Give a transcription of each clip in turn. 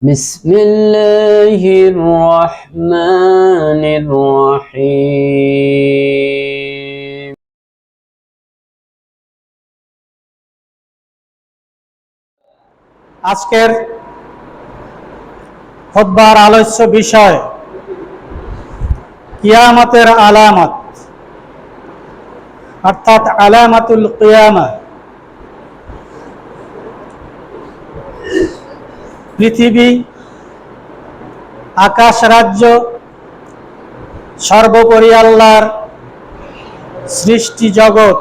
بسم الله الرحمن الرحيم আজকের খুতবার আলোচ্য বিষয় কিয়ামতের আলামত অর্থাৎ আলামাতুল কিয়ামা। পৃথিবী, আকাশ রাজ্য, সর্বোপরি আল্লাহর সৃষ্টি জগৎ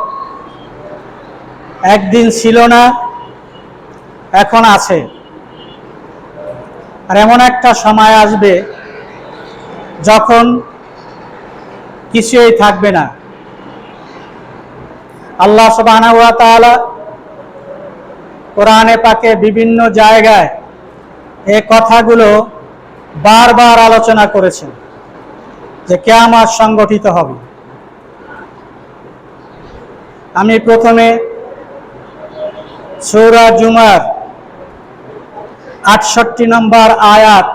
একদিন ছিল না, এখন আছে। আর এমন একটা সময় আসবে যখন কিছুই থাকবে না। আল্লাহ সুবহানাহু ওয়া তাআলা কোরআনে পাকে বিভিন্ন জায়গায় এই কথাগুলো বারবার আলোচনা করেছেন যে কিয়ামত সংগঠিত হবে। আমি প্রথমে সূরা জুমার ৬৮ নম্বর আয়াত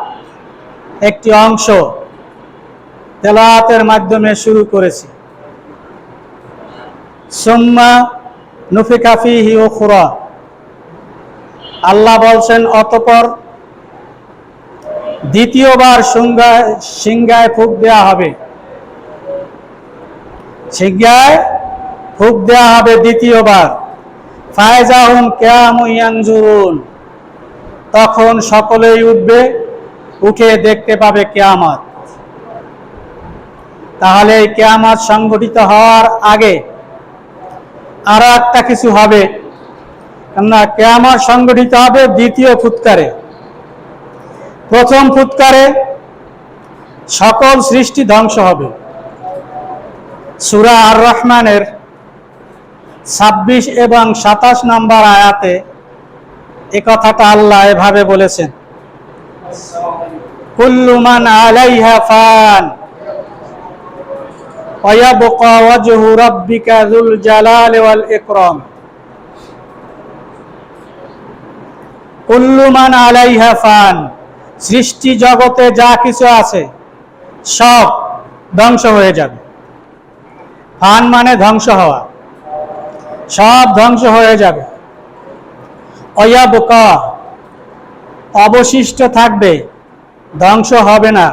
একটি অংশ তেলাওয়াতের মাধ্যমে শুরু করেছি। সুম্মা নুফিকা ফীহি উখরা, আল্লাহ বলছেন অতঃপর দ্বিতীয়বার সিংহায় ফুঁক দেওয়া হবে। সিংহায় ফুঁক দেওয়া হবে দ্বিতীয়বার। ফায়জা হুম কিয়ামুন ইয়ানজুরুন, তখন সকলেই উঠবে, উঠে দেখতে পাবে কিয়ামত। তাহলে এই কিয়ামত সংগঠিত হওয়ার আগে আরো একটা কিছু হবে, কেননা কিয়ামত সংগঠিত হবে দ্বিতীয় ফুৎকারে। প্রথম ফুৎকারে সকল সৃষ্টি ধ্বংস হবে। সূরা আর রহমানের ২৬ এবং ২৭ নম্বর আয়াতে এই কথাটা আল্লাহ এভাবে বলেছেন, কুল্লু মান আলাইহা ফান ওয়া ইয়াবকা ওয়াজহু রাব্বিকা যুল জালালি ওয়াল ইকরাম। কুল্লু মান আলাইহা ফান, সৃষ্টি জগতে যা কিছু আছে সব ধ্বংস হয়ে যাবে। ফান মানে ধ্বংস হওয়া, সব ধ্বংস হয়ে যাবে। অয়াবকা, অবশিষ্ট থাকবে, ধ্বংস হবে না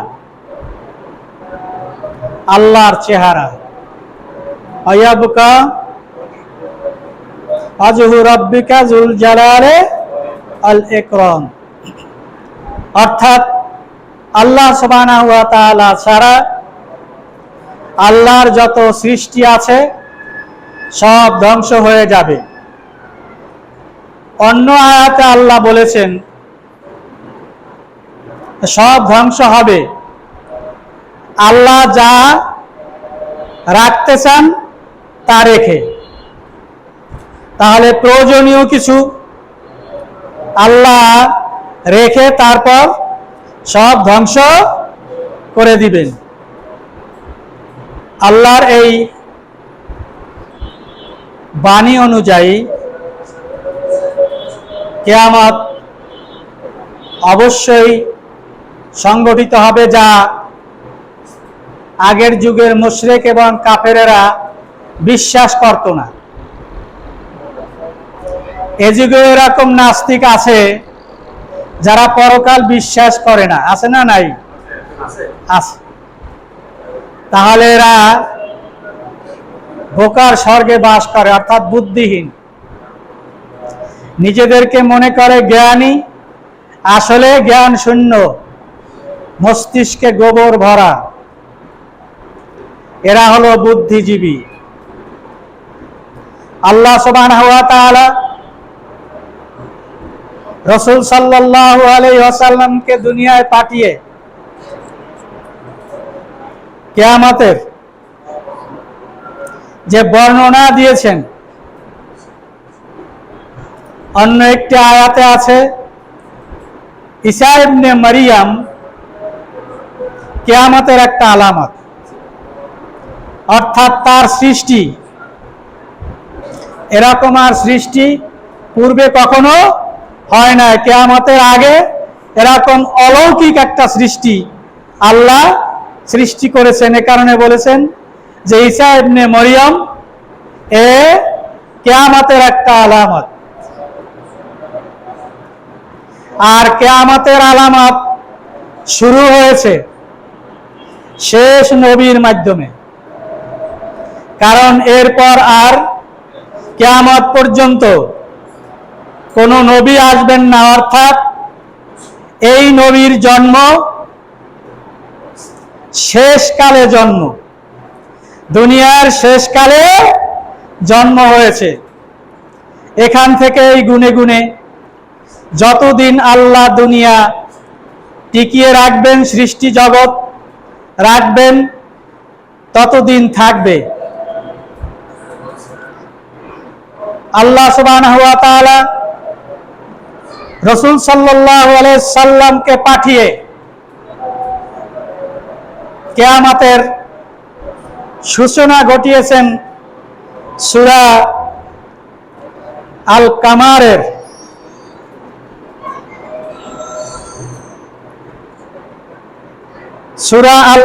আল্লাহর চেহারা। অয়াবকা ওয়াজহু রাব্বিকা যুল জালালি ওয়াল ইকরাম, অর্থাৎ আল্লাহ সুবহানাহু ওয়া তাআলা ছাড়া আল্লাহর যত সৃষ্টি আছে সব ধ্বংস হয়ে যাবে। অন্য আয়াতে আল্লাহ বলেছেন সব ধ্বংস হবে, আল্লাহ যা রাখতে চান তা রেখে। তাহলে প্রয়োজনীয় কিছু আল্লাহ রেখে তারপর সব ধ্বংস করে দিবেন। আল্লাহর এই বাণী অনুযায়ী কিয়ামত অবশ্যই সংগঠিত হবে, যা আগের যুগের মুশরিক এবং কাফেরেরা বিশ্বাস করত না। এ যুগে এরকম নাস্তিক আছে যারা পরকাল বিশ্বাস করে না, আছে না নাই? আছে। তাহলে এরা বোকার স্বর্গে বাস করে, অর্থাৎ বুদ্ধিহীন। নিজেদেরকে মনে করে জ্ঞানী, আসলে জ্ঞান শূন্য, মস্তিষ্কে গোবর ভরা। এরা হলো বুদ্ধিজীবী। আল্লাহ সুবহানাহু ওয়া তাআলা রাসূল সাল্লাল্লাহু আলাইহি ওয়াসাল্লামকে দুনিয়ায় পাঠিয়ে কিয়ামতের যে বর্ণনা দিয়েছেন, অন্য একটি আয়াতে আছে ঈসা ইবনে মারিয়াম কিয়ামতের একটা আলামত, অর্থাৎ তার সৃষ্টি এরকম আর সৃষ্টি পূর্বে কখনো হয় না, কিয়ামতের আগে এরকম অলৌকিক একটা সৃষ্টি আল্লাহ সৃষ্টি করেছেন। এ কারণে বলেছেন যে ঈসা ইবনে মরিয়ম এ কিয়ামতের একটা আলামত। আর কিয়ামতের আলামত শুরু হয়েছে শেষ নবীর মাধ্যমে, কারণ এরপর আর কিয়ামত পর্যন্ত কোন নবী আসবেন না, অর্থাৎ এই নবীর জন্ম শেষকালে জন্ম, দুনিয়ার শেষকালে জন্ম হয়েছে। এখান থেকেই গুনে গুনে যতদিন আল্লাহ দুনিয়া টিকিয়ে রাখবেন, সৃষ্টি জগৎ রাখবেন, ততদিন থাকবে। আল্লাহ সুবহানাহু ওয়া তাআলা রাসূল সাল্লাল্লাহু আলাইহি সাল্লামকে পাঠিয়ে কিয়ামতের সূচনা ঘটিয়েছেন সূরা আল কামারের সূরা আল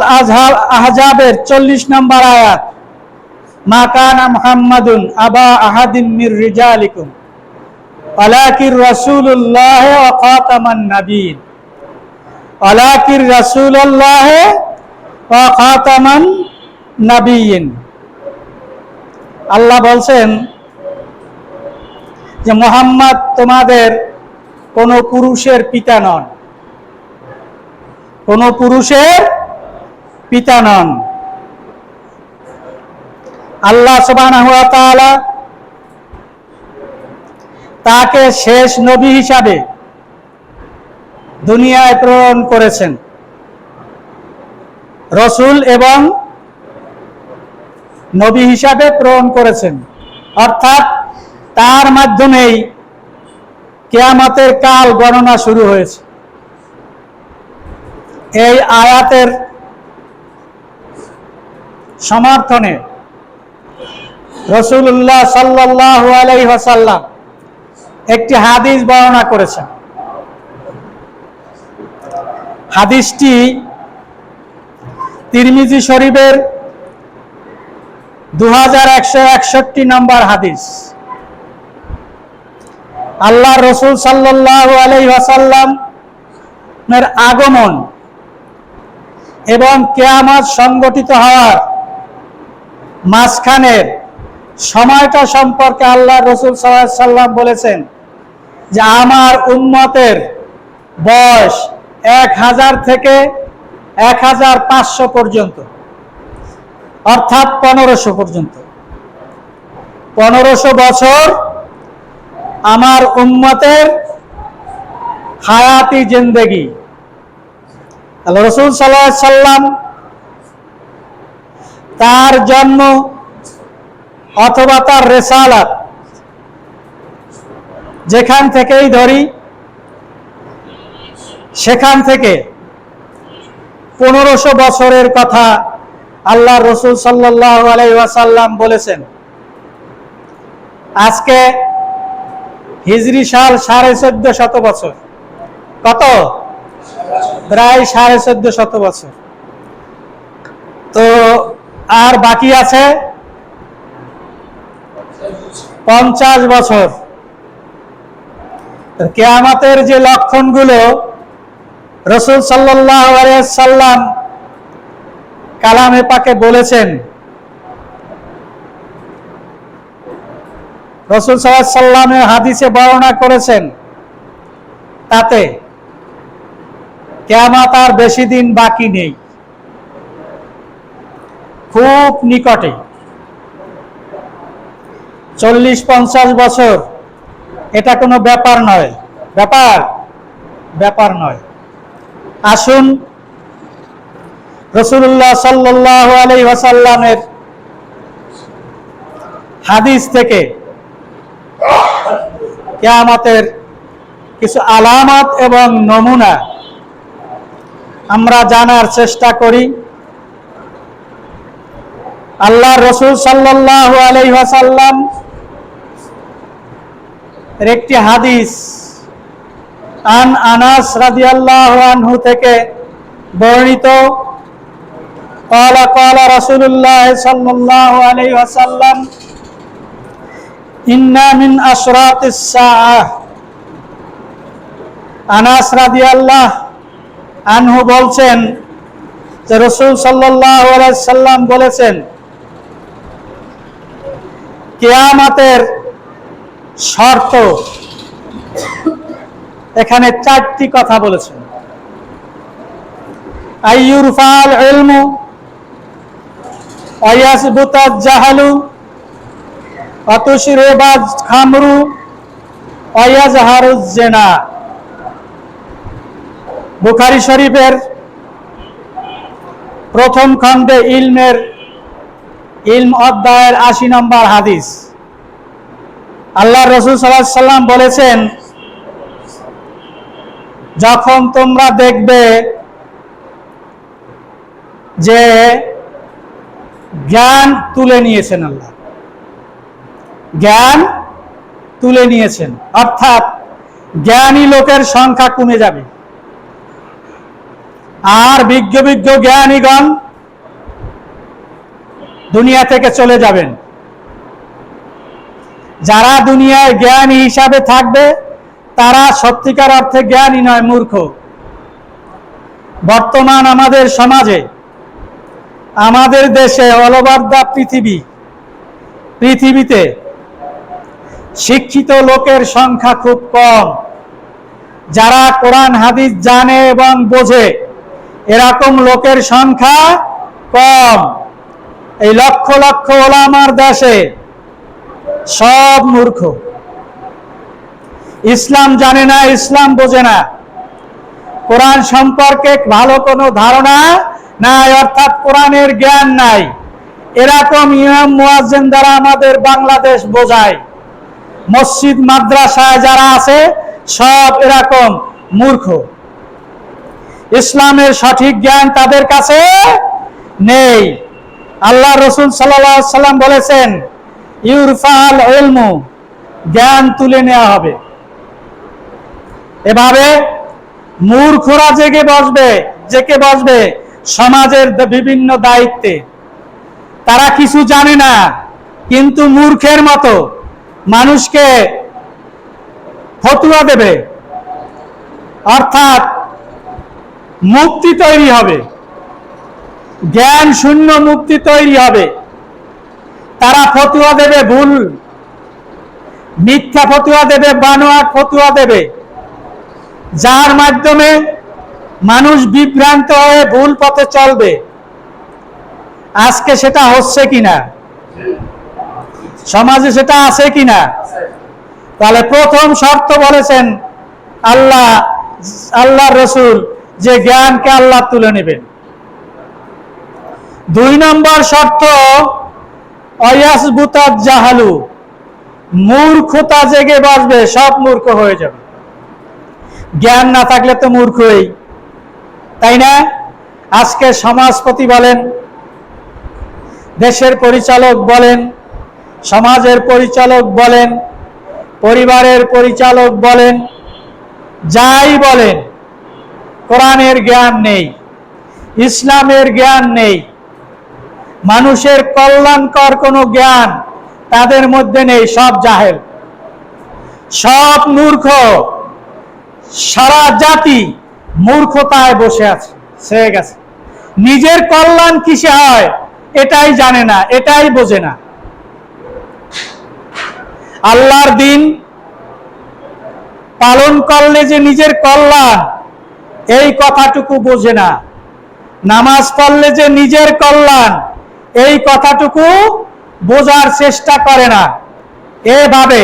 আহজাবের 40 নম্বর আয়াত, মা কানা মুহাম্মাদুন আবা আহাদিম মির রিজালিকুম ওয়ালাকির রাসূলুল্লাহ ওয়া খাতামান নাবিয়্যিন, ওয়ালাকির রাসূলুল্লাহ ওয়া খাতামান নাবিয়্যিন। আল্লাহ বলছেন যে মুহাম্মদ তোমাদের কোন পুরুষের পিতা নন, কোন পুরুষের পিতা নন। আল্লাহ সুবহানাহু ওয়া তাআলা তাকে শেষ নবী হিসাবে দুনিয়ায় প্রেরণ করেছেন, রাসূল এবং নবী হিসাবে প্রেরণ করেছেন, অর্থাৎ তার মাধ্যমেই কিয়ামতের কাল গণনা শুরু হয়েছে। এই আয়াতের সমর্থনে রাসূলুল্লাহ সাল্লাল্লাহু আলাইহি ওয়াসাল্লাম একটি হাদিস বর্ণনা করেছেন। হাদিসটি তিরমিজি শরীফের 2161 নম্বর হাদিস। আল্লাহর রাসূল সাল্লাল্লাহু আলাইহি ওয়াসাল্লামের আগমন এবং কিয়ামত সংগঠিত হওয়ার মাঝখানের সময়টা সম্পর্কে আল্লাহর রাসূল সাল্লাল্লাহু আলাইহি ওয়াসাল্লাম বলেছেন যে আমার উম্মতের বয়স 1000 থেকে 1500 পর্যন্ত, অর্থাৎ 1500 পর্যন্ত। 1500 বছর আমার উম্মতের হায়াতি জিন্দেগি। আল্লাহ রাসূল সাল্লাল্লাহু আলাইহি সাল্লাম তার জন্ম অথবা তার রিসালাত যেখান থেকেই ধরি, সেখান থেকে 1500 বছরের কথা আল্লাহ রাসূল সাল্লাল্লাহু আলাইহি ওয়াসাল্লাম বলেছেন। আজকে হিজরি সাল 1450 বছর, কত? প্রায় 1450 বছর। তো আর বাকি আছে 50 বছর। কিয়ামতের যে লক্ষণগুলো রাসূল সাল্লাল্লাহু আলাইহি সাল্লাম কালামে পাকে বলেছেন, রাসূল সাল্লাল্লাহু আলাইহি সাল্লামের হাদিসে বর্ণনা করেছেন, তাতে কিয়ামত আর বেশি দিন বাকি নেই, খুব নিকটে। 40-50 বছর এটা কোনো ব্যাপার নয়, ব্যাপার নয়। আসুন রাসূলুল্লাহ সাল্লাল্লাহু আলাইহি ওয়াসাল্লামের হাদিস থেকে কিয়ামতের কিছু আলামত এবং নমুনা আমরা জানার চেষ্টা করি। আল্লাহর রাসূল সাল্লাল্লাহু আলাইহি ওয়াসাল্লাম এর একটি হাদিস আন আনাস রাদিয়াল্লাহু আনহু থেকে বর্ণিত قال قال رسول الله صلى الله عليه وسلم إن من أشراط الساعة আনাস রাদিয়াল্লাহু আনহু বলছেন যে রাসূল সাল্লাল্লাহু আলাইহি সাল্লাম বলেছেন কিয়ামতের শর্ত এখানে চারটি কথা বলেছেন আইয়ুরফাল ইলমু ওয়ায়াসবুতাজ জাহালু অতুশরিবাজ খামরু ওয়ায়াজহারুজ জিনা বুখারী শরীফের প্রথম খণ্ডে ইলম অধ্যায়ের 80 নম্বর হাদিস আল্লাহর রাসূল সাল্লাল্লাহু আলাইহি সাল্লাম বলেছেন যখন তোমরা দেখবে যে জ্ঞান তুলে নিয়েছেন আল্লাহ জ্ঞান তুলে নিয়েছেন অর্থাৎ জ্ঞানী লোকের সংখ্যা কমে যাবে আর বিজ্ঞ জ্ঞানীগণ দুনিয়া থেকে চলে যাবেন যারা দুনিয়ায় জ্ঞানী হিসাবে থাকবে তারা সত্যিকার অর্থে জ্ঞানী নয় মূর্খ বর্তমান আমাদের সমাজে আমাদের দেশে অল ওভার দ্য পৃথিবীতে শিক্ষিত লোকের সংখ্যা খুব কম যারা কোরআন হাদিস জানে এবং বোঝে এরকম লোকের সংখ্যা কম এই লক্ষ লক্ষ ওলামার দেশে সব মূর্খ ইসলাম জানে না ইসলাম বোঝে না কোরআন সম্পর্কে ভালো কোনো ধারণা নাই অর্থাৎ কোরআনের জ্ঞান নাই এরকম ইমাম মুয়াজ্জিন দ্বারা আমাদের বাংলাদেশ বোঝায় মসজিদ মাদ্রাসায় যারা আছে সব এরকম মূর্খ ইসলামের সঠিক জ্ঞান তাদের কাছে নেই আল্লাহ রাসূল সাল্লাল্লাহু আলাইহি সাল্লাম বলেছেন ইউরফাল ইলমু জ্ঞান তুলে নেওয়া হবে এভাবে মূর্খরা জেগে বসবে সমাজের বিভিন্ন দায়িত্বে তারা কিছু জানে না কিন্তু মূর্খের মতো মানুষকে ফতোয়া দেবে অর্থাৎ মুক্তি তৈরি হবে জ্ঞান শূন্য মুক্তি তৈরি হবে তারা ফতোয়া দেবে ভুল মিথ্যা ফতোয়া দেবে বানোয়াট ফতোয়া দেবে যার মাধ্যমে মানুষ বিভ্রান্ত হয়ে ভুল পথে চলবে আজকে সেটা হচ্ছে কিনা সমাজে সেটা আছে কিনা তাহলে প্রথম শর্ত বলেছেন আল্লাহর রাসূল যে জ্ঞানকে আল্লাহ তুলে নেবেন 2 নম্বর শর্ত অয়াসবুতাজ জাহালু মূর্খতা জেগে বসবে সব মূর্খ হয়ে যাবে জ্ঞান না থাকলে তো মূর্খই তাই না আজকে সমাজপতি বলেন দেশের পরিচালক বলেন সমাজের পরিচালক বলেন পরিবারের পরিচালক বলেন যাই বলেন কোরআনের জ্ঞান নেই ইসলামের জ্ঞান নেই মানুষের কল্যাণকর কোনো জ্ঞান তাদের মধ্যে নেই সব জাহেল সব মূর্খ সারা জাতি মূর্খতায় বসে আছে ছেয়ে গেছে নিজের কল্যাণ কিসে হয় এটাই জানে না এটাই বোঝে না আল্লাহর দিন পালন করলে যে নিজের কল্যাণ এই কথাটুকু বোঝে না নামাজ পড়লে যে নিজের কল্যাণ এই কথাটুকু বোঝার চেষ্টা করে না এভাবে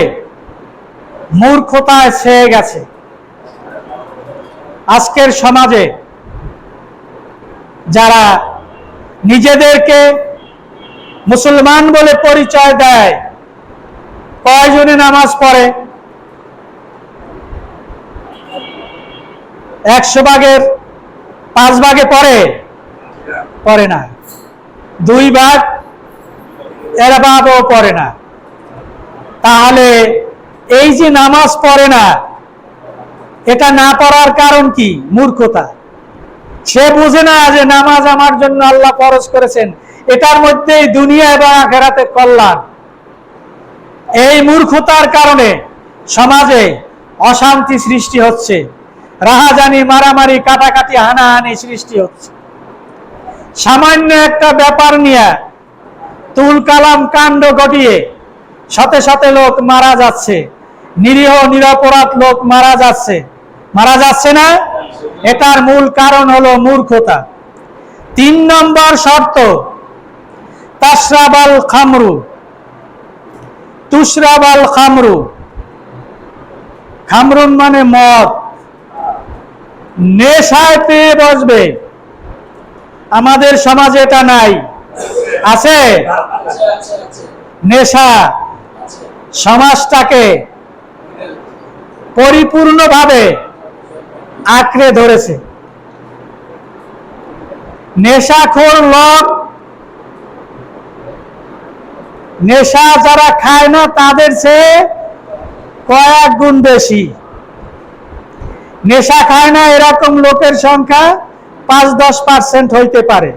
মূর্খতায় ছেয়ে গেছে আজকের সমাজে যারা নিজেদেরকে মুসলমান বলে পরিচয় দেয় কয়জনে নামাজ পড়ে 100 ভাগের 5 ভাগে পড়ে না 2 ভাগ এর ভাগও পড়ে না তাহলে এই যে নামাজ পড়ে না এটা না পড়ার কারণ কি? মূর্খতা। সে বুঝে না যে নামাজ আমার জন্য আল্লাহ ফরজ করেছেন, এটার মধ্যেই দুনিয়া এবং আখিরাতে কল্যাণ। এই মূর্খতার কারণে সমাজে অশান্তি সৃষ্টি হচ্ছে, রাহাজানি, মারামারি, কাটাকাটি, হানাহানি সৃষ্টি হচ্ছে। সামান্য একটা ব্যাপার নিয়ে তুল কালাম কাণ্ড ঘটিয়ে শতে শতে লোক মারা যাচ্ছে, নিরীহ নিরপরাধ লোক মারা যাচ্ছে না? এটার মূল কারণ হলো মূর্খতা। 3 নম্বর শর্ত, তাশরাবাল খামরু, তুশরাবাল খামরু। খামরুন মানে মদ। নেশায় পেয়ে বসবে। আমাদের সমাজে এটা নাই, আছে? নেশা সমাজটাকে পরিপূর্ণভাবে আঁকড়ে ধরেছে। নেশাখোর লোক, নেশা যারা খায় না তাদের চেয়ে কয়েক গুণ বেশি। নেশা খায় না এরকম লোকের সংখ্যা 5-10% হইতে পারে,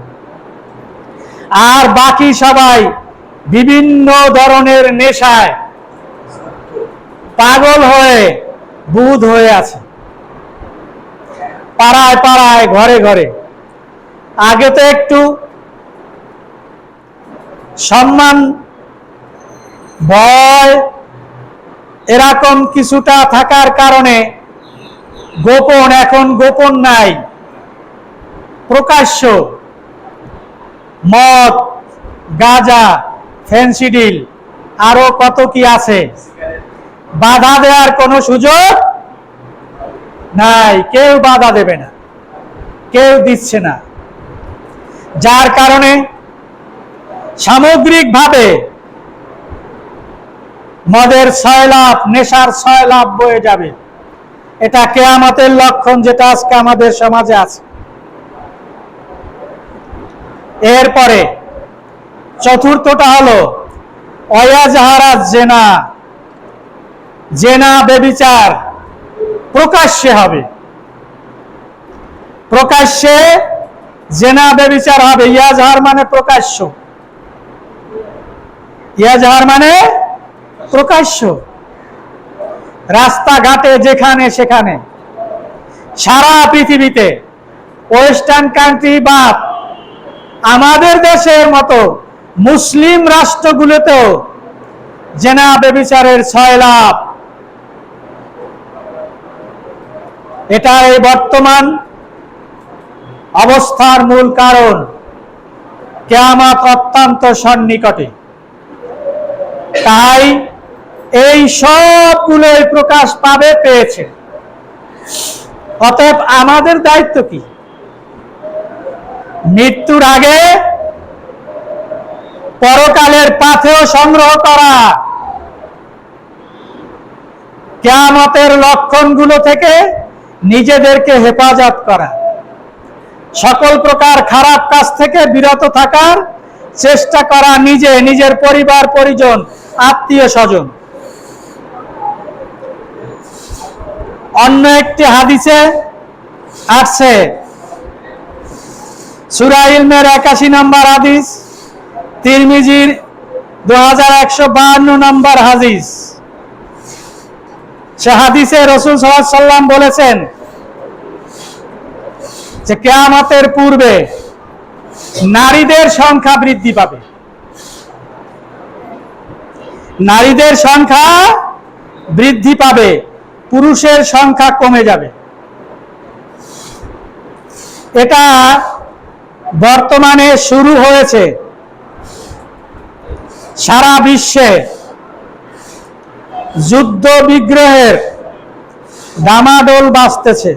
আর বাকি সবাই বিভিন্ন ধরনের নেশায় পাগল হয়ে বুঁদ হয়ে আছে, পাড়ায় পাড়ায়, ঘরে ঘরে। আগে তো একটু সম্মান, ভয় এরকম কিছুটা থাকার কারণে গোপন, এখন গোপন নাই, প্রকাশ্য মদ, গাঁজা, ফেন্সিডিল, আরো কত কি আছে। বাধা দেওয়ার কোনো সুযোগ নাই, কেউ বাধা দেবে না, কেউ দিচ্ছে না। যার কারণে সামগ্রিকভাবে মদের সয়লাভ, নেশার সয়লাভ বয়ে যাবে। এটা কিয়ামতের লক্ষণ, যেটা আজকে আমাদের সমাজে আছে। এরপরে চতুর্থটা হলো অয়াজহারাত জেনা। জেনা, বেবিচার প্রকাশ্যে হবে, প্রকাশ্যে জেনা বেবিচার হবে। ইয়াজহার মানে প্রকাশ্য, ইয়াজহার মানে প্রকাশ্য। রাস্তাঘাটে, যেখানে সেখানে, সারা পৃথিবীতে, ওয়েস্টার্ন কান্ট্রি বা আমাদের দেশের মতো মুসলিম রাষ্ট্রগুলোতেও জেনা বেবিচারের সয়লাভ। এটা এই বর্তমান অবস্থার মূল কারণ। কিয়ামত অত্যন্ত সন্নিকটে, তাই এই সবগুলোই প্রকাশ পাবে, পেয়েছে। অতএব আমাদের দায়িত্ব কি? মৃত্যুর আগে পরকালের পাথেয় সংগ্রহ করা, কিয়ামতের লক্ষণগুলো থেকে নিজেদেরকে হেফাজত করা, সকল প্রকার খারাপ কাজ থেকে বিরত থাকার চেষ্টা করা, নিজে, নিজের পরিবার পরিজন, আত্মীয় স্বজন। অন্য একটি হাদিসে আসছে, সূরা ইলমের 81 নম্বর হাদিস, তিরমিজির 2152 নম্বর হাদিস। সে হাদিসে রাসূল সাল্লাল্লাহু আলাইহি ওয়াসাল্লাম বলেছেন যে কিয়ামতের পূর্বে নারীদের সংখ্যা বৃদ্ধি পাবে, নারীদের সংখ্যা বৃদ্ধি পাবে, পুরুষের সংখ্যা কমে যাবে। এটা বর্তমানে শুরু হয়েছে। সারা বিশ্বে যুদ্ধ বিগ্রহের ডামাডোল বাজতেছে।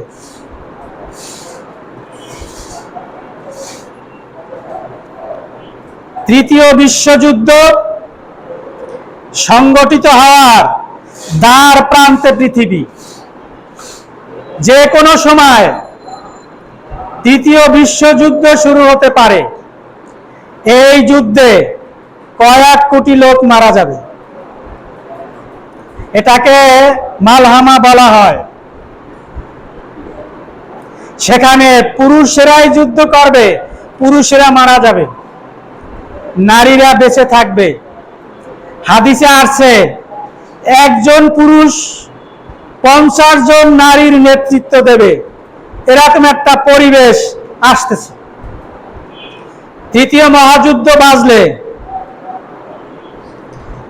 তৃতীয় বিশ্বযুদ্ধ সংগঠিত হওয়ার দ্বার প্রান্তে পৃথিবী। যে কোনো সময় তৃতীয় বিশ্বযুদ্ধ শুরু হতে পারে। এই যুদ্ধে কয়েক কোটি লোক মারা যাবে। এটাকে মালহামা বলা হয়। সেখানে পুরুষেরাই যুদ্ধ করবে, পুরুষেরা মারা যাবে, নারীরা বেঁচে থাকবে। হাদিসে আসছে একজন পুরুষ 50 জন নারীর নেতৃত্ব দেবে, এরকম একটা পরিবেশ আসতেছে। তৃতীয় মহাযুদ্ধ বাজলে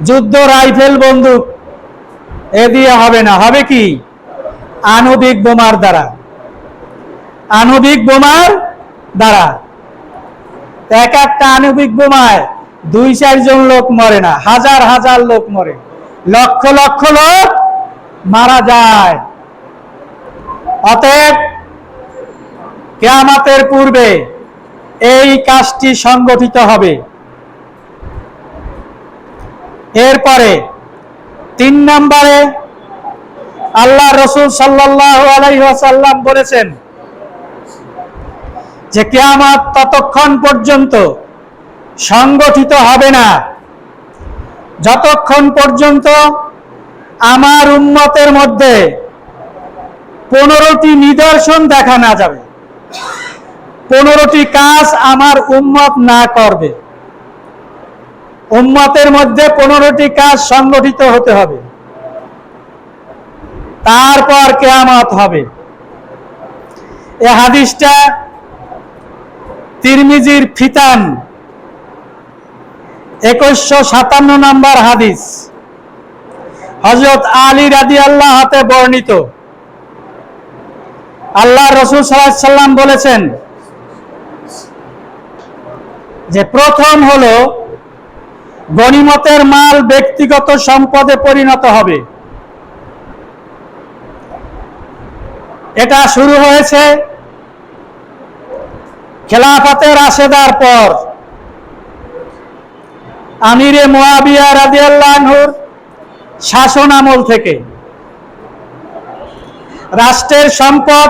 যুদ্ধ রাইফেল বন্দুক এ দিয়ে হবে না, হবে কি? আণবিক বোমার দ্বারা। আণবিক বোমার দ্বারা এক একটা আণবিক বোমায় 2-4 জন লোক মরে না, হাজার হাজার লোক মরে, লক্ষ লক্ষ লোক মারা যায়। অতএব কিয়ামতের পূর্বে এই কাজটি সংগঠিত হবে। এরপরে 3 নম্বরে আল্লাহ রসুল সাল্লাল্লাহু আলাইহি ওয়াসাল্লাম বলেছেন যে কিয়ামত ততক্ষণ পর্যন্ত সংগঠিত হবে না যতক্ষণ পর্যন্ত আমার উম্মতের মধ্যে 15টি নিদর্শন দেখা না যাবে, 15টি কাজ আমার উম্মত না করবে। উম্মতের মধ্যে 15টি কাজ সংগঠিত হতে হবে, তারপর কিয়ামত হবে। এই হাদিসটা তিরমিজির ফিতান 2157 নম্বর হাদিস, হযরত আলী রাদিয়াল্লাহু আনহু বর্ণিত। আল্লাহ রাসূল সাল্লাল্লাহু আলাইহি সাল্লাম বলেছেন যে প্রথম হলো গনিমতের মাল ব্যক্তিগত সম্পদে পরিণত হবে। এটা শুরু হয়েছে খেলাফতে রাশেদার পর, আমিরে মুয়াবিয়া রাদিয়াল্লাহু আনহুর শাসন আমল থেকে। রাষ্ট্রের সম্পদ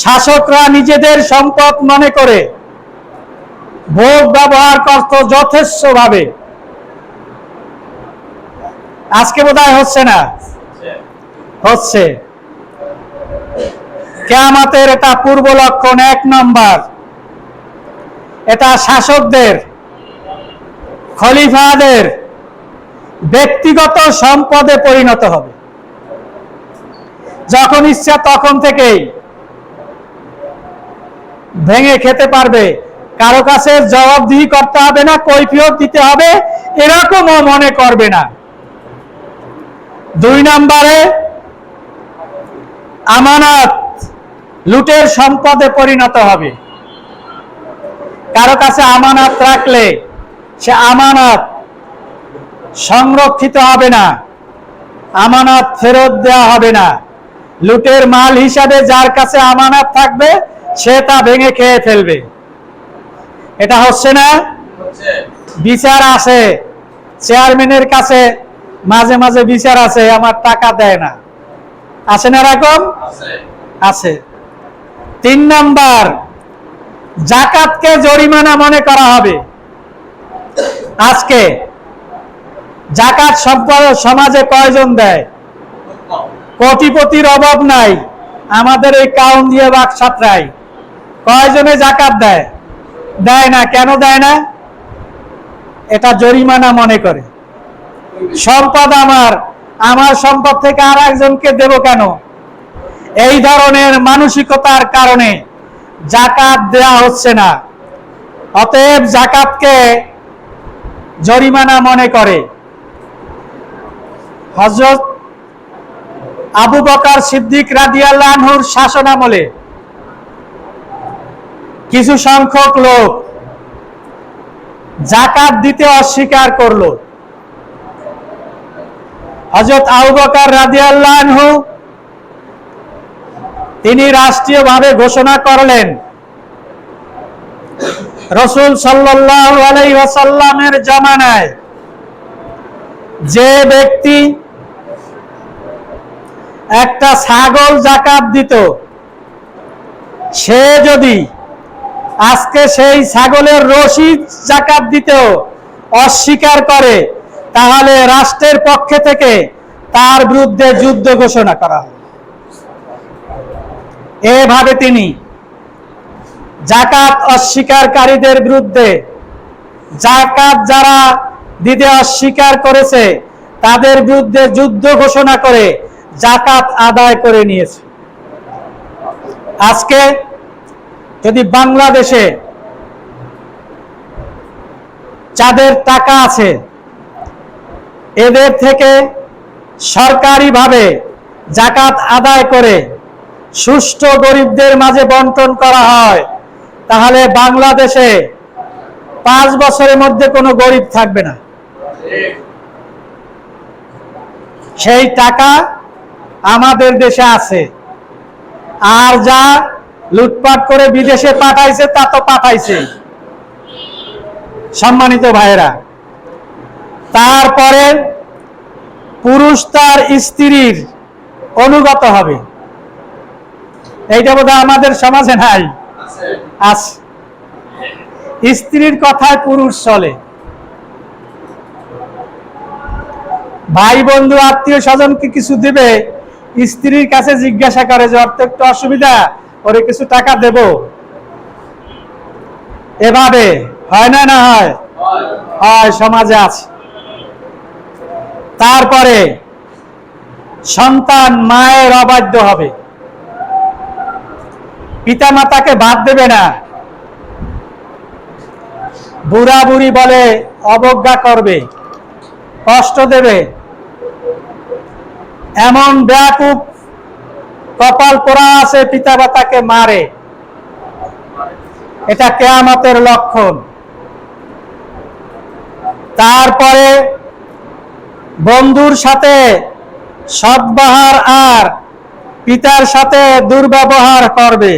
শাসকরা নিজেদের সম্পদ মনে করে ভোগ ব্যবহার করত যথেষ্টভাবে। আজকে বোধহয় হচ্ছে না, হচ্ছে। কিয়ামতের এটা পূর্ব লক্ষণ 1 নম্বর, এটা শাসকদের, খলিফাদের ব্যক্তিগত সম্পদে পরিণত হবে। যখন ইচ্ছা তখন থেকেই ভেঙে খেতে পারবে, কারো কাছে জবাবদিহি করতে হবে না, কৈফিয়ত দিতে হবে এরকমও মনে করবে না। 2 নম্বরে আমানত লুটের সম্পদে পরিণত হবে। কারো কাছে আমানত রাখলে সে আমানত সংরক্ষিত হবে না, আমানত ফেরত দেওয়া হবে না। লুটের মাল হিসাবে যার কাছে আমানত থাকবে সে তা ভেঙে খেয়ে ফেলবে। এটা হচ্ছে না? বিচার আছে, চেয়ারম্যানের কাছে মাঝে মাঝে বিচার আছে, আমার টাকা দেয় না, আছে না এরকম? আছে। 3 নম্বর, যাকাতকে জরিমানা মনে করা হবে। আজকে যাকাত সমাজে কয়জন দেয়? কোটিপতির অভাব নাই, আমাদের এই কাউন দিয়ে বাকসাতরাই কয়জনে যাকাত দেয়? দেয় না। কেন দেয় না? এটা জরিমানা মনে করে। সম্পদ আমার, আমার সম্পদ থেকে আর একজনকে দেব কেন? এই ধরনের মানসিকতার কারণে যাকাত দেয়া হচ্ছে না। অতএব যাকাতকে জরিমানা মনে করে। হযরত আবু বকর সিদ্দিক রাদিয়াল্লাহু আনহুর শাসনামলে কিছু সংখ্যক লোক যাকাত দিতে অস্বীকার করলো। হযরত আবু বকর রাদিয়াল্লাহু আনহু তিনি রাষ্ট্রীয়ভাবে ঘোষণা করলেন, রাসূল সাল্লাল্লাহু আলাইহি ওয়াসাল্লামের জামানায় যে ব্যক্তি একটা ছাগল যাকাত দিত, সে যদি আজকে সেই ছাগলের রশিদ যাকাত দিতেও অস্বীকার করে, তাহলে রাষ্ট্রের পক্ষে থেকে তার বিরুদ্ধে যুদ্ধ ঘোষণা করা হয়। এভাবে তিনি জাকাত অস্বীকারীদের বিরুদ্ধে, জাকাত যারা দিতে অস্বীকার করেছে তাদের বিরুদ্ধে যুদ্ধ ঘোষণা করে জাকাত আদায় করে নিয়েছে। আজকে যদি বাংলাদেশে যাদের টাকা আছে এদের থেকে সরকারিভাবে জাকাত আদায় করে সুষ্ঠু গরিবদের মাঝে বন্টন করা হয়, তাহলে বাংলাদেশে 5 বছরের মধ্যে কোনো গরিব থাকবে না। সেই টাকা আমাদের দেশে আছে, আর যা লুটপাট করে বিদেশে পাঠাইছে তা তো পাঠাইছে। সম্মানিত ভাইয়েরা, তারপরে পুরুষ তার স্ত্রীর অনুগত হবে, এইটা বোধহয় আমাদের সমাজে নাই। আছে, স্ত্রীর কথায় পুরুষ চলে। ভাই বন্ধু আত্মীয় স্বজনকে কিছু দিবে, স্ত্রীর কাছে জিজ্ঞাসা করে যে ওর তো একটু অসুবিধা, ওরে কিছু টাকা দেব। এভাবে হয় না? না হয়? হয়, সমাজে আছে। তারপরে সন্তান মায়ের অবাধ্য হবে, পিতা মাতাকে বাদ দেবে না, বুড়া বুড়ি বলে অবজ্ঞা করবে, কষ্ট দেবে। এমন ব্যাকুপ কপাল পোড়া আছে, পিতা মাতাকে মারে। এটা কিয়ামতের লক্ষণ। তারপরে বন্ধুর সাথে সদ্ব্যবহার আর পিতার সাথে দুর্ব্যবহার করবে।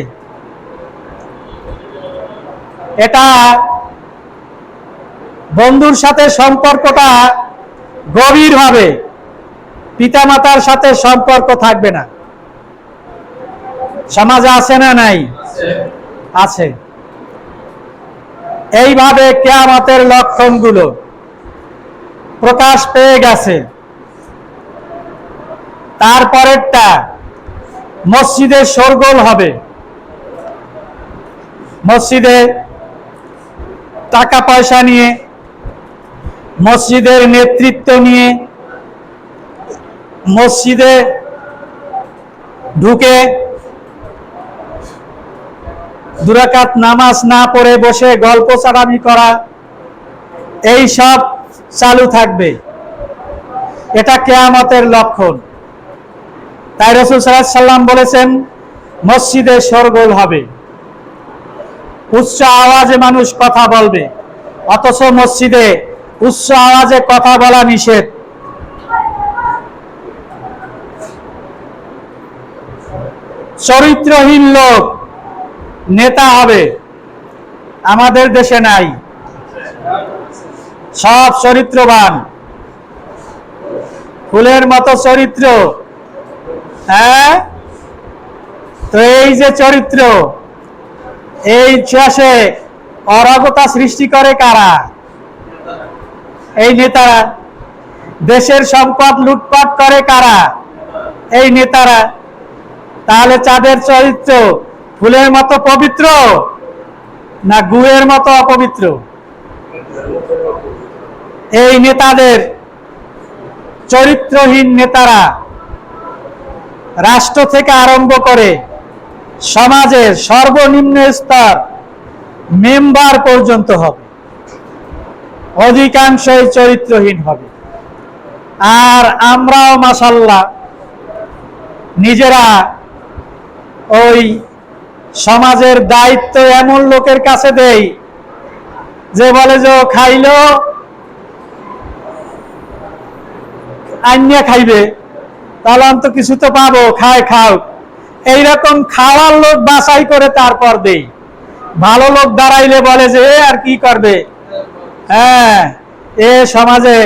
এটা বন্ধুর সাথে সম্পর্কটা গভীর হবে, পিতামাতার সাথে সম্পর্ক থাকবে না। সমাজে আছে না নাই? আছে। এইভাবে কিয়ামতের লক্ষণগুলো প্রকাশ পেয়ে গেছে। তারপরেরটা, মসজিদে শোরগোল হবে, মসজিদে টাকা পয়সা নিয়ে, মসজিদের নেতৃত্ব নিয়ে, মসজিদে ঢুকে 2 রাকাত নামাজ না পড়ে বসে গল্প চালামি করা, এই সব চালু থাকবে। এটা কিয়ামতের লক্ষণ। তাই রাসূল সাল্লাল্লাহু আলাইহি সাল্লাম বলেছেন মসজিদে শোরগোল হবে, উচ্চ আওয়াজে মানুষ কথা বলবে, অথচ মসজিদে উচ্চ আওয়াজে কথা বলা নিষেধ। চরিত্রহীন লোক নেতা হবে, আমাদের দেশে নাই, সব চরিত্রবান, ফুলের মতো চরিত্র। হ্যাঁ, তো এই যে চরিত্র, এই শেষে অরাজকতা সৃষ্টি করে কারা? এই নেতারা। দেশের সম্পদ লুটপাট করে কারা? এই নেতারা। তাহলে তাদের চরিত্র ফুলের মতো পবিত্র না গুয়ের মতো অপবিত্র? এই নেতাদের, চরিত্রহীন নেতারা রাষ্ট্র থেকে আরম্ভ করে সমাজের সর্বনিম্ন স্তর মেম্বার পর্যন্ত হবে, অধিকাংশই চরিত্রহীন হবে। আর আমরাও মাশাআল্লাহ নিজেরা ওই সমাজের দায়িত্ব এমন লোকের কাছে দেই যে বলে যে ও খাইলো আইনিয়া খাইবে, তাহলে অন্ত কিছু তো পাবো, খাও। এইরকম খাওয়ার লোক বাছাই করে তারপর দেই। ভালো লোক দাঁড়াইলে বলে যে আর কি করবে, হ্যাঁ, এ সমাজে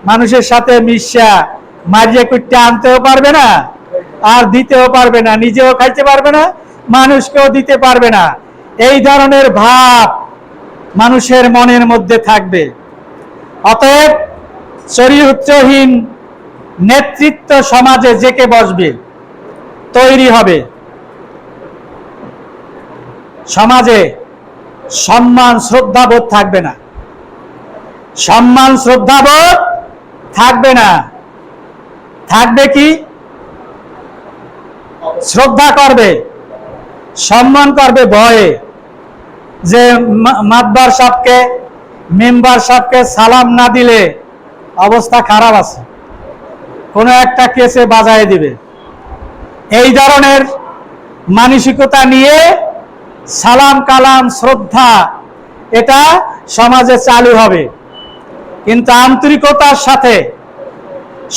মানুষের সাথে মিশা মারিয়ে কুটতে আনতেও পারবে না, আর দিতেও পারবে না, নিজেও খাইতে পারবে না, মানুষকেও দিতে পারবে না। এই ধরনের ভাব মানুষের মনের মধ্যে থাকবে। অতএব চরিত্রহীন নেতৃত্ব সমাজে জেকে বসবে, তৈরি হবে। সমাজে সম্মান শ্রদ্ধাবোধ থাকবে না, সম্মান শ্রদ্ধাবোধ থাকবে না। থাকবে কি? শ্রদ্ধা করবে, সম্মান করবে ভয়ে, যে মাতবার সাহেবকে, মেম্বার সাহেবকে সালাম না দিলে অবস্থা খারাপ আছে, কোনো একটা কেসে বাজায় দিবে। এই ধরনের মানসিকতা নিয়ে সালাম কালাম শ্রদ্ধা এটা সমাজে চালু হবে, কিন্তু আন্তরিকতার সাথে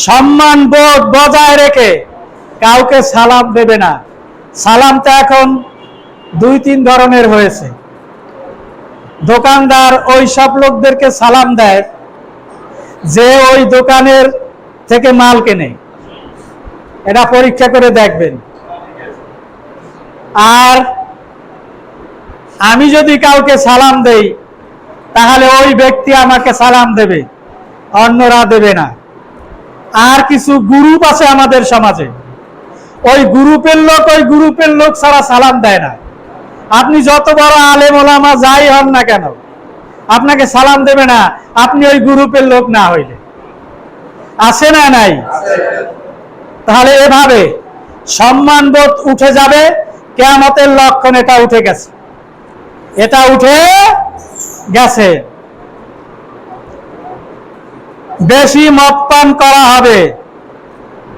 সম্মান বোধ বজায় রেখে কাউকে সালাম দেবে না। সালামটা এখন 2-3 ধরনের হয়েছে। দোকানদার ওই সব লোকদেরকে সালাম দেয় যে ওই দোকানের থেকে মাল কেনে, এটা পরীক্ষা করে দেখবেন। আর আমি যদি কাউকে সালাম দেই তাহলে ওই ব্যক্তি আমাকে সালাম দেবে, অন্যরা দেবে না। আর কিছু গ্রুপ আছে আমাদের সমাজে, ওই গ্রুপের লোক ছাড়া সালাম দেয় না। আপনি যত বড় আলেম ওলামা যাই হন না কেন, আপনাকে সালাম দেবে না আপনি ওই গ্রুপের লোক না হইলে। আছে না নাই? তাহলে এভাবে সম্মানবোধ উঠে যাবে। কিয়ামতের লক্ষণ এটা উঠে গেছে, এটা উঠে গেছে। বেশি মদ পান করা হবে,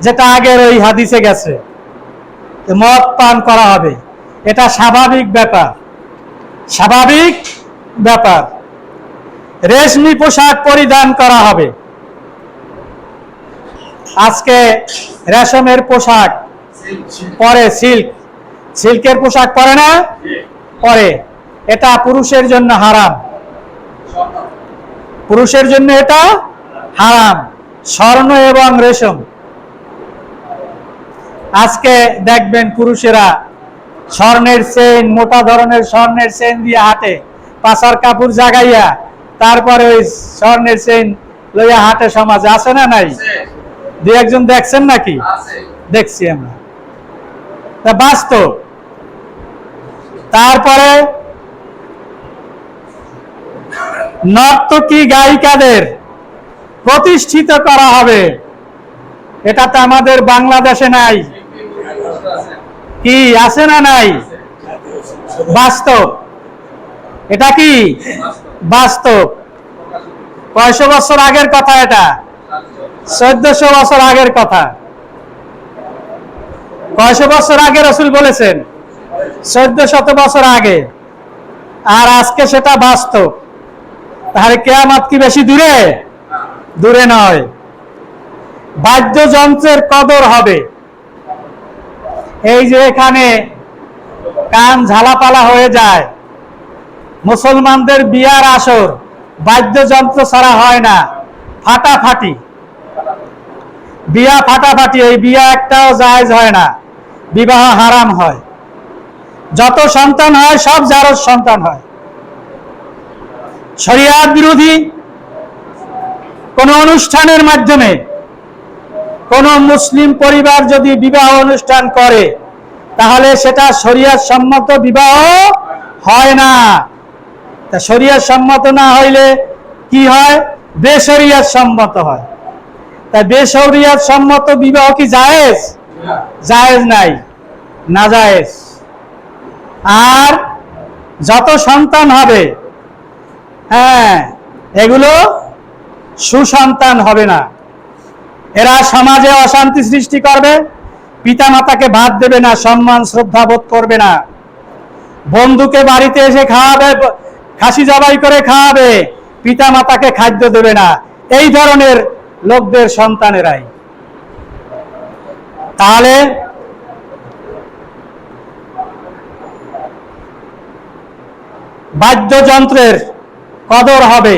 যেটা আগের ওই হাদিসে গেছে, মদ পান করা হবে, এটা স্বাভাবিক ব্যাপার, স্বাভাবিক ব্যাপার। রেশমি পোশাক পরিধান করা হবে। আজকে রেশমের পোশাক পরে, সিল্কের পোশাক পরে না, পরে। এটা পুরুষের জন্য হারাম, পুরুষের জন্য এটা হারাম। স্বর্ণ এবং রেশম, আজকে দেখবেন পুরুষেরা স্বর্ণের চেইন, মোটা ধরনের স্বর্ণের চেইন দিয়ে হাঁটে, পাছার কাপড় জাগাইয়া তারপরে ওই স্বর্ণের চেইন লইয়া হাঁটে। সমাজে আছে না নাই? 2-1 দেখছেন নাকি? দেখছি আমরা, বাস্তব। তারপরে নর্তকী গায়িকাদের প্রতিষ্ঠিত করা হবে, এটা তো আমাদের বাংলাদেশে নাই। কি আছে না নাই? বাস্তব। এটা কি বাস্তব? কয়শো বছর আগের কথা, এটা 1400 বছর আগের কথা। কয়শো বছর আগে রাসূল বলেছেন? 1400 বছর আগে। আর আজকে সেটা বাস্তব। তাহলে কিয়ামত কি বেশি দূরে? দূরে নয়। বাদ্যযন্ত্রের কদর হবে। এই যে এখানে কান ঝালাপালা হয়ে যায়, মুসলমানদের বিয়ার আসর বাদ্যযন্ত্র ছাড়া হয় না, ফাটাফাটি বিয়া, ফাটাফাটি। এই বিয়া একটাও জায়েজ হয় না, বিবাহ হারাম হয়। যত সন্তান হয় সব জারজ সন্তান হয়। শরিয়াত বিরোধী কোন অনুষ্ঠানের মাধ্যমে কোন মুসলিম পরিবার যদি বিবাহ অনুষ্ঠান করে তাহলে সেটা শরিয়াত সম্মত বিবাহ হয় না। তা শরিয়াত সম্মত না হইলে কি হয়? বেশরিয়াত সম্মত হয়। তা বেশরিয়াত সম্মত বিবাহ কি জায়েজ? জায়েজ নাই, নাজায়েজ। আর যত সন্তান হবে, হ্যাঁ, এগুলো সুসন্তান হবে না। এরা সমাজে অশান্তি সৃষ্টি করবে, পিতা মাতাকে ভাত দেবে না, সম্মান শ্রদ্ধা বোধ করবে না, বন্ধুকে বাড়িতে এসে খাওয়াবে, খাসি জবাই করে খাওয়াবে, পিতা মাতাকে খাদ্য দেবে না। এই ধরনের লোকদের সন্তানেরাই। তাহলে বাদ্যযন্ত্রের কদর হবে,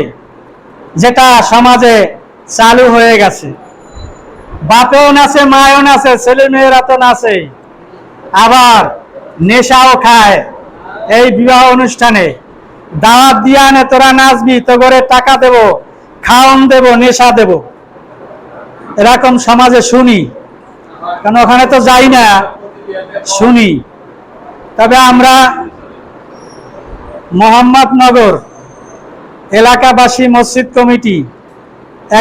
যেটা সমাজে চালু হয়ে গেছে। বাপেও নাচে, মায়েও নাচে, ছেলে মেয়েরা তো নাচে, আবার নেশাও খায়। এই বিবাহ অনুষ্ঠানে দাওয়াত দিয়ে আনে, তোরা নাচবি, তো করে টাকা দেব, খাওয়ান দেব, নেশা দেব, এরকম সমাজে শুনি। কারণ ওখানে তো যাই না, শুনি। তবে আমরা মোহাম্মদনগর এলাকাবাসী মসজিদ কমিটি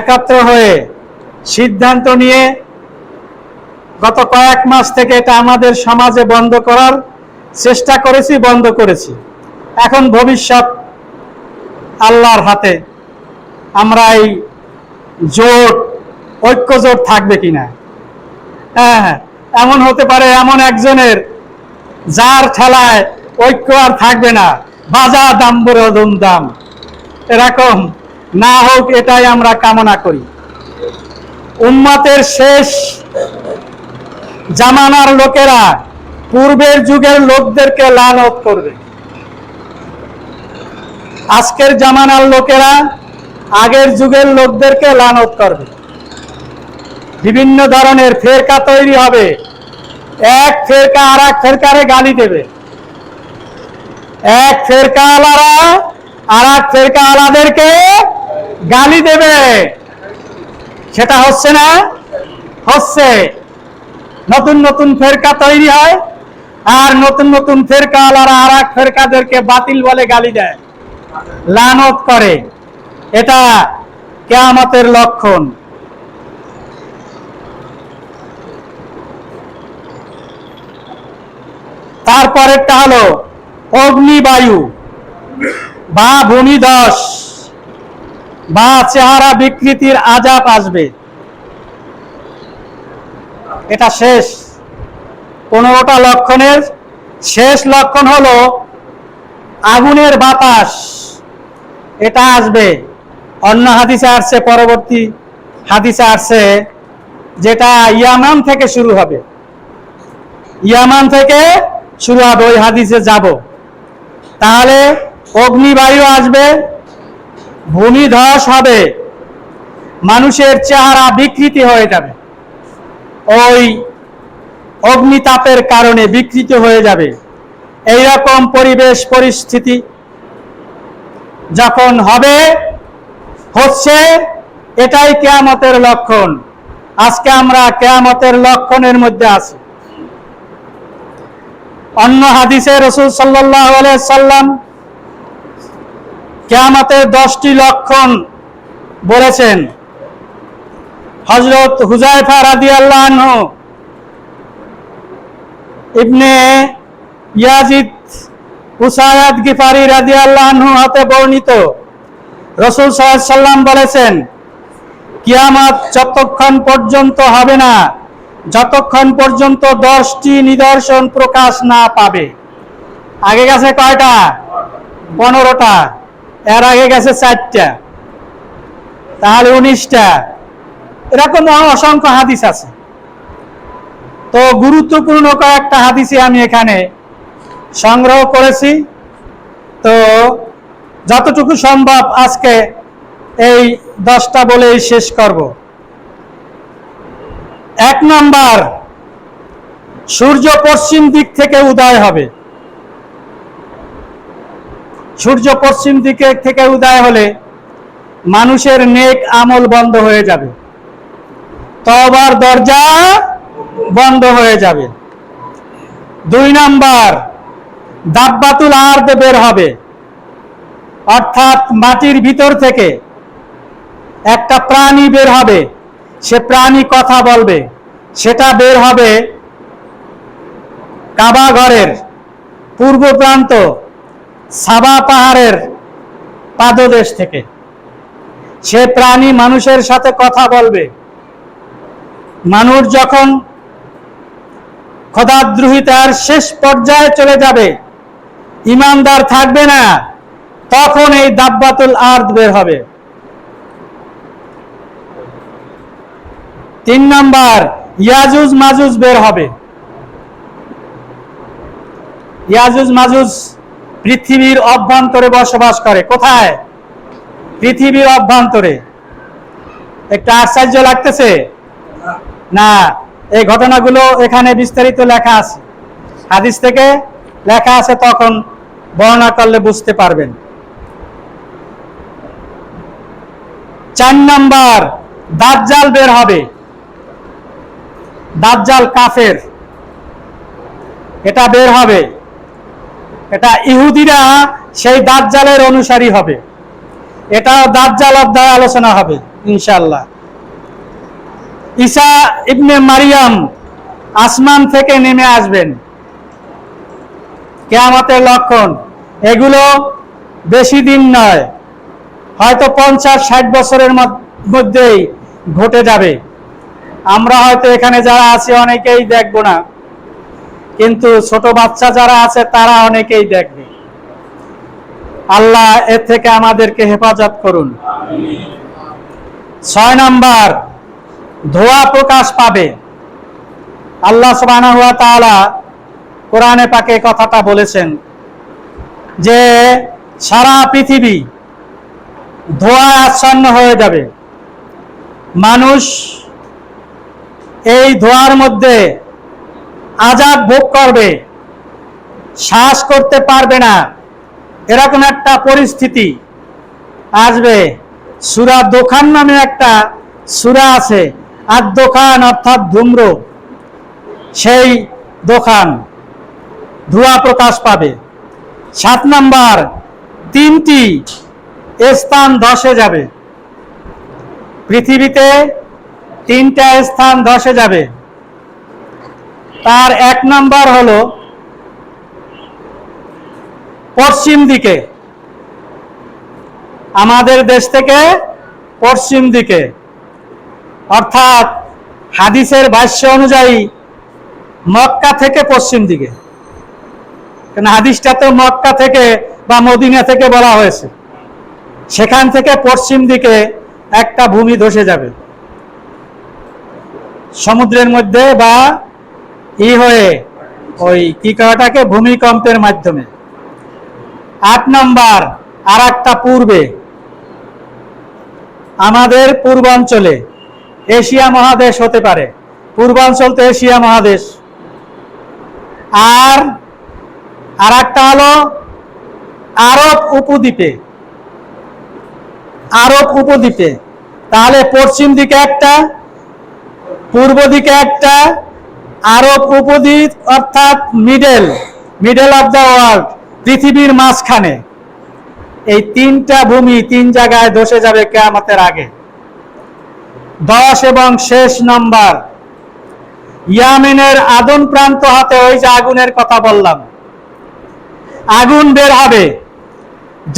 একাত্র হয়ে সিদ্ধান্ত নিয়ে গত কয়েক মাস থেকে এটা আমাদের সমাজে বন্ধ করার চেষ্টা করেছি, বন্ধ করেছি। এখন ভবিষ্যৎ আল্লাহর হাতে। আমরা এই জোট, ঐক্য জোট থাকবে কিনা। হ্যাঁ, এমন হতে পারে এমন একজনের যার ঠেলায় ঐক্য আর থাকবে না, বাজা দাম্বর দাম, এরকম না হোক এটাই আমরা কামনা করি। উম্মতের শেষ জামানার লোকেরা পূর্বের যুগের লোকদেরকে লানত করবে, আজকের জামানার লোকেরা আগের যুগের লোকদেরকে লানত করবে। বিভিন্ন ধরনের ফেরকা তৈরি হবে, এক ফেরকা আর এক ফেরকারে গালি দেবে, এক ফেরকা আলারা আর এক ফেরকা আলাদেরকে গালি দেবে। সেটা হচ্ছে না? হচ্ছে। নতুন নতুন ফেরকা তৈরি হয়, আর নতুন নতুন ফেরকা আলারা আর এক ফেরকাদেরকে বাতিল বলে গালি দেয়, লানত করে। এটা কিয়ামতের লক্ষণ। তারপরেরটা হলো অগ্নিবায়ু বা ভূমিধস বা চেহারা বিকৃতির আযাব আসবে। এটা শেষ 15টা লক্ষণের শেষ লক্ষণ হলো আগুনের বাতাস, এটা আসবে। অন্য হাদিসে আসছে, পরবর্তী হাদিসে আসছে, যেটা ইয়ামান থেকে শুরু হবে, ইয়ামান থেকে শুরু হবে, ওই হাদিসে যাব। তাহলে অগ্নিবায়ু আসবে, ভূমিধস হবে, মানুষের চেহারা বিকৃতি হয়ে যাবে, ওই অগ্নিতাপের কারণে বিকৃত হয়ে যাবে। এইরকম পরিবেশ পরিস্থিতি যখন হবে, হচ্ছে, এটাই কিয়ামতের লক্ষণ। আজকে আমরা কিয়ামতের লক্ষণের মধ্যে আছি। অন্য হাদিসে রাসূল সাল্লাল্লাহু আলাইহি সাল্লাম কিয়ামতের 10টি লক্ষণ বলেছেন। হযরত হুযায়ফা রাদিয়াল্লাহু আনহু ইবনে ইয়াজিদ উসায়াদ গিফারি রাদিয়াল্লাহু আনহু হতে বর্ণিত, রাসূল সাল্লাল্লাহু আলাইহি সাল্লাম বলেছেন, কিয়ামত যতক্ষণ পর্যন্ত হবে না, যতক্ষণ পর্যন্ত 10টি নিদর্শন প্রকাশ না পাবে। আগে গেছে কয়টা? 15টা। এর আগে গেছে 4টা, তাহলে 19টা। এরকম অসংখ্য হাদিস আছে। তো গুরুত্বপূর্ণ কয়েকটা হাদিসই আমি এখানে সংগ্রহ করেছি। তো যতটুকু সম্ভব আজকে এই 10টা বলেই শেষ করব। 1 নাম্বার, সূর্য পশ্চিম দিক থেকে উদয় হবে। সূর্য পশ্চিম দিক থেকে উদয় হলে মানুষের নেক আমল বন্ধ হয়ে যাবে, তওবার দরজা বন্ধ হয়ে যাবে। 2 নাম্বার, দাব্বাতুল আরদ বের হবে, অর্থাৎ মাটির ভিতর থেকে একটা প্রাণী বের হবে। সে প্রাণী কথা বলবে, সেটা বের হবে কাবা ঘরের পূর্ব প্রান্ত সাবা পাহাড়ের পাদদেশ থেকে। সে প্রাণী মানুষের সাথে কথা বলবে। মানুষ যখন খোদাদ্রোহিতার শেষ পর্যায়ে চলে যাবে, ইমানদার থাকবে না, তখন এই দাব্বাতুল আরদ বের হবে। 3 নাম্বার, ইয়াজুজ মাজুজ বের হবে। ইয়াজুজ মাজুজ পৃথিবীর অভ্যন্তরে বসবাস করে। কোথায়? পৃথিবীর অভ্যন্তরে। একটা আশ্চর্য লাগতেছে না? এই ঘটনাগুলো এখানে বিস্তারিত লেখা আছে, হাদিস থেকে লেখা আছে, তখন বর্ণনা করলে বুঝতে পারবেন। 4 নাম্বার, দাজ্জাল বের হবে। দাজ্জাল কাফের, এটা বের হবে। এটা ইহুদিরা সেই দাজ্জালের অনুসারী হবে, এটাও দাজ্জাল অধ্যায়ে আলোচনা হবে ইনশাআল্লাহ। ঈসা ইবনে মারিয়াম আসমান থেকে নেমে আসবেন, কিয়ামতের লক্ষণ। এগুলো বেশি দিন নয়, হয়তো 50-60 বছরের মধ্যেই ঘটে যাবে। আমরা হয়তো এখানে যারা আছি অনেকেই দেখব না, কিন্তু ছোট বাচ্চা যারা আছে তারা অনেকেই দেখবে। আল্লাহ এর থেকে আমাদেরকে হেফাজত করুন। 6 নাম্বার, ধোঁয়া প্রকাশ পাবে। আল্লাহ সুবহানাহু ওয়া তাআলা কোরআনে পাকে কথাটা বলেছেন যে সারা পৃথিবী ধোঁয়ায় আচ্ছন্ন হয়ে যাবে। মানুষ এই ধোঁয়ার মধ্যে আযাব ভোগ করবে, শ্বাস করতে পারবে না, এরকম একটা পরিস্থিতি আসবে। সূরা দোখান নামে একটা সূরা আছে, আর দোখান অর্থাৎ ধূম্র, সেই দোখান ধোঁয়া প্রকাশ পাবে। 7 নাম্বার, 3টি স্থান ধসে যাবে। পৃথিবীতে 3টা স্থান ধসে যাবে। তার 1 নাম্বার হলো পশ্চিম দিকে, আমাদের দেশ থেকে পশ্চিম দিকে, অর্থাৎ হাদিসের ভাষ্য অনুযায়ী মক্কা থেকে পশ্চিম দিকে, কারণ হাদিসটা তো মক্কা থেকে বা মদিনা থেকে বলা হয়েছে। সেখান থেকে পশ্চিম দিকে একটা ভূমি ধসে যাবে সমুদ্রের মধ্যে, বা হয়ে ওই কি করাটাকে ভূমিকম্পের মাধ্যমে। 8 নাম্বার, আর একটা পূর্বে, আমাদের পূর্বাঞ্চলে, এশিয়া মহাদেশ হতে পারে, পূর্বাঞ্চল তো এশিয়া মহাদেশ। আর একটা হলো আরব উপদ্বীপে, আরব উপদ্বীপে। তাহলে পশ্চিম দিকে একটা, পূর্ব দিকে একটা, আরব উপদ্বীপ অর্থাৎ মিডল অফ দ্য ওয়ার্ল্ড, পৃথিবীর মাঝখানে। এই 3টা ভূমি 3 জায়গায় ধসে যাবে কিয়ামতের আগে। 10 এবং শেষ নম্বর, ইয়ামেনের আদন প্রান্ত হাতে, ওই যে আগুনের কথা বললাম, আগুন বের হবে,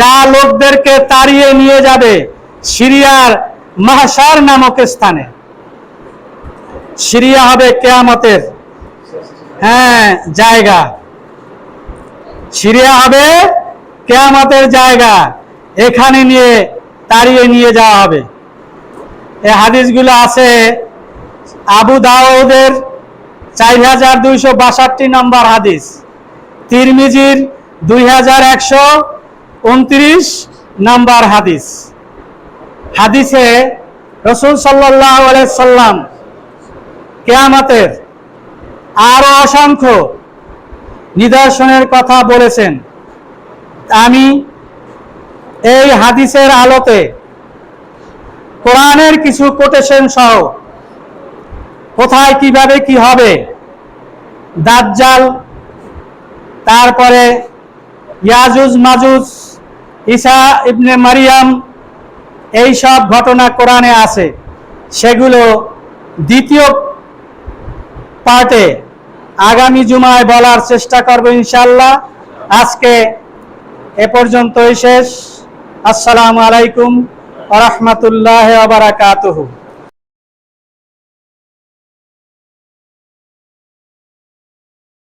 যা লোকদেরকে তাড়িয়ে নিয়ে যাবে সিরিয়ার মাহশার নামক স্থানে। সিরিয়া হবে কিয়ামতের জায়গা, সিরিয়া হবে কিয়ামতের জায়গা, এখানে নিয়ে তাড়িয়ে নিয়ে যাওয়া হবে। এই হাদিসগুলো আছে আবু দাউদের 4262 নম্বর হাদিস, তিরমিজির 2129 নম্বর হাদিস। হাদিসে রাসূল সাল্লাল্লাহু আলাইহি সাল্লাম কিয়ামতের আরো অসংখ্য নিদর্শনের কথা বলেছেন। আমি এই হাদিসের আলোতে কোরআনের কিছু কোটেশন সহ কোথায় কিভাবে কি হবে, দাজ্জাল, তারপরে ইয়াজুজ মাজুজ, ঈসা ইবনে মারিয়াম, এই সব ঘটনা কোরআনে আছে, সেগুলো দ্বিতীয় পার্টে আগামী জুমায় বলার চেষ্টা করব ইনশাআল্লাহ। আজকে এ পর্যন্তই শেষ। আসসালামু আলাইকুম ওয়া রাহমাতুল্লাহি ওয়া বারাকাতুহু।